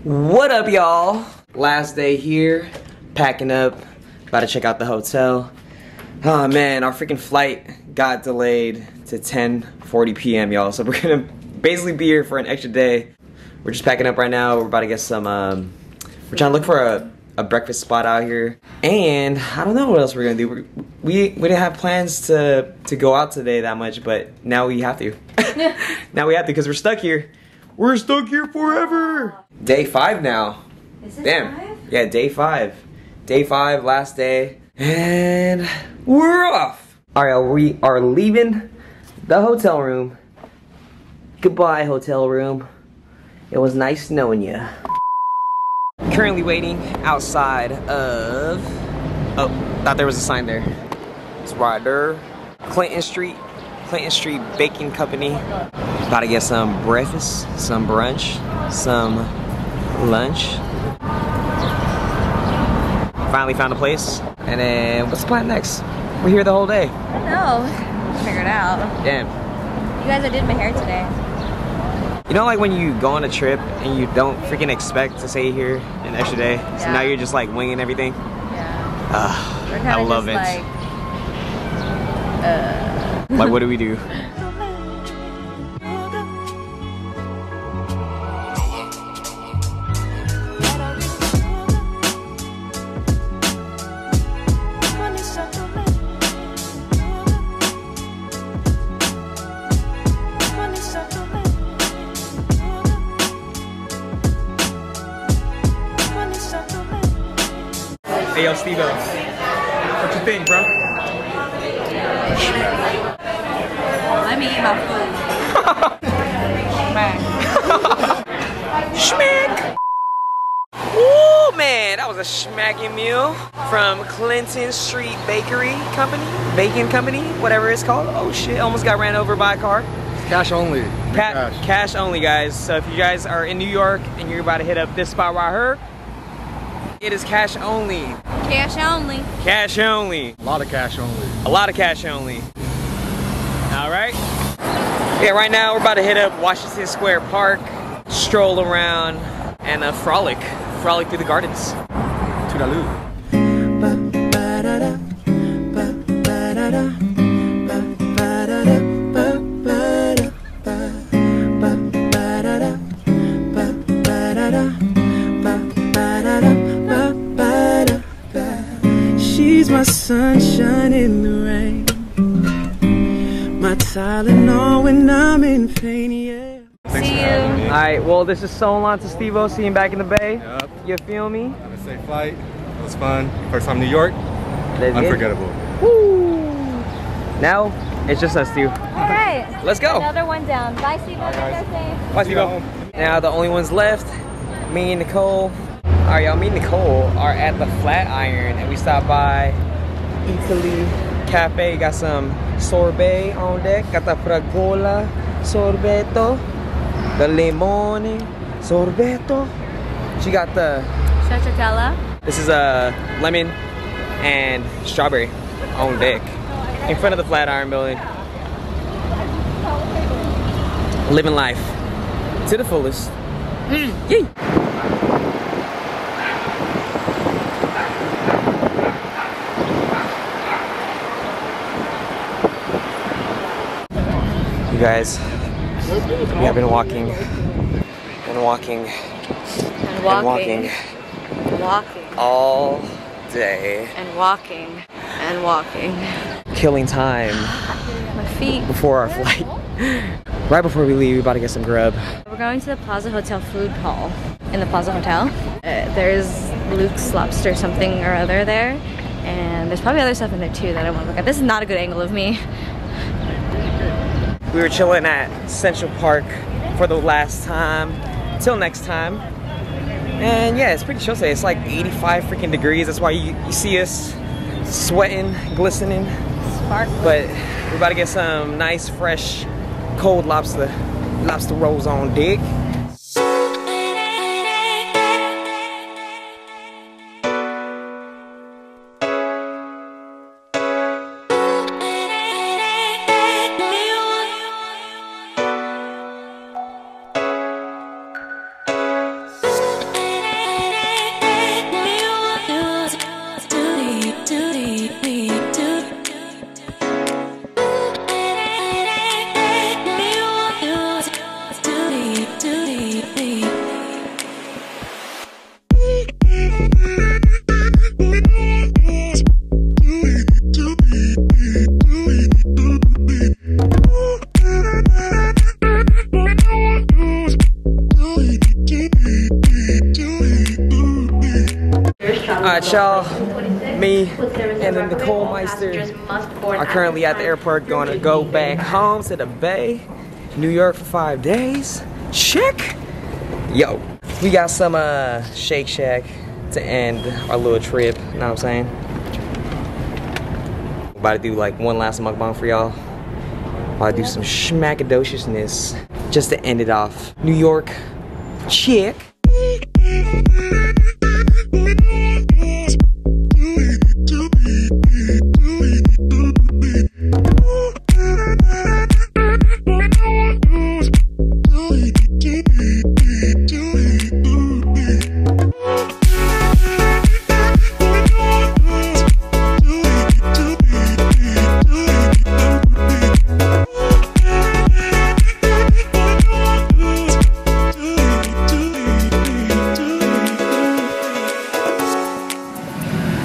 What up, y'all? Last day here, packing up, about to check out the hotel. Oh man, our freaking flight got delayed to 10:40 p.m. y'all, so we're gonna basically be here for an extra day. We're just packing up right now. We're about to get some, we're trying to look for a breakfast spot out here. And I don't know what else we're gonna do. We didn't have plans to go out today that much, but now we have to. Now we have to because we're stuck here. We're stuck here forever. Day 5 now. Is this Damn. 5? Yeah, day 5. Day 5, last day. And we're off. Alright, we are leaving the hotel room. Goodbye, hotel room. It was nice knowing you. Currently waiting outside of... Oh, thought there was a sign there. It's right there. Clinton Street Baking Company. About to get some breakfast, some brunch, some lunch. Finally found a place. And then what's the plan next? We're here the whole day. I don't know. Figure it out. Damn. You guys, I did my hair today. You know, like when you go on a trip and you don't freaking expect to stay here an extra day, so now you're just like winging everything. Yeah. I love it. Like, what do we do? Hey, yo, Steve-O. What you think, bro? Let me eat my food. Shmack. Shmack! Woo, man, that was a smacking meal from Clinton Street Baking Company, whatever it's called. Oh shit, almost got ran over by a car. Cash only. Cash only, guys. So if you guys are in New York and you're about to hit up this spot right here, it is cash only. Cash only. Cash only. A lot of cash only. A lot of cash only. All right. Yeah, right now we're about to hit up Washington Square Park, stroll around, and frolic through the gardens. Toodaloo. She's my sunshine in the rain, my Tylenol when I'm in pain, yeah. See you. Alright, well, this is so long to Steve-O, see him back in the Bay. Yep. You feel me? Have a safe flight. It was fun. First time in New York. Let's Unforgettable. Woo! Now, it's just us two. Alright. Let's go. Another one down. Bye, Steve-O. Bye, Steve-O. Now, the only ones left, me and Nicole. Alright, y'all, me and Nicole are at the Flatiron, and we stopped by Italy Cafe. Got some sorbet on deck. Got the fragola sorbetto, the limone sorbetto. She got the Stracciatella. This is a lemon and strawberry on deck in front of the Flatiron Building. Living life to the fullest. Yay! You guys, we have been walking all day and walking. Killing time My feet. before our flight. Right before we leave, we're about to get some grub. We're going to the Plaza Hotel food hall in the Plaza Hotel. There's Luke's Lobster something or other there, and there's probably other stuff in there too that I want to look at. This is not a good angle of me. We were chilling at Central Park for the last time. Till next time. And yeah, it's pretty chill today. It's like 85 freaking degrees. That's why you see us sweating, glistening. Sparkling. But we're about to get some nice, fresh, cold lobster rolls on deck. Alright, y'all. Me and then Nicole Meister are currently at the airport going to go back home to the Bay, New York for 5 days. Check! Yo, we got some Shake Shack to end our little trip, you know what I'm saying? About to do like one last mukbang for y'all. About to do some schmackadociousness just to end it off. New York, check.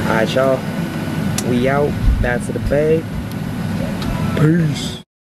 Alright, y'all. We out. Back to the Bay. Peace.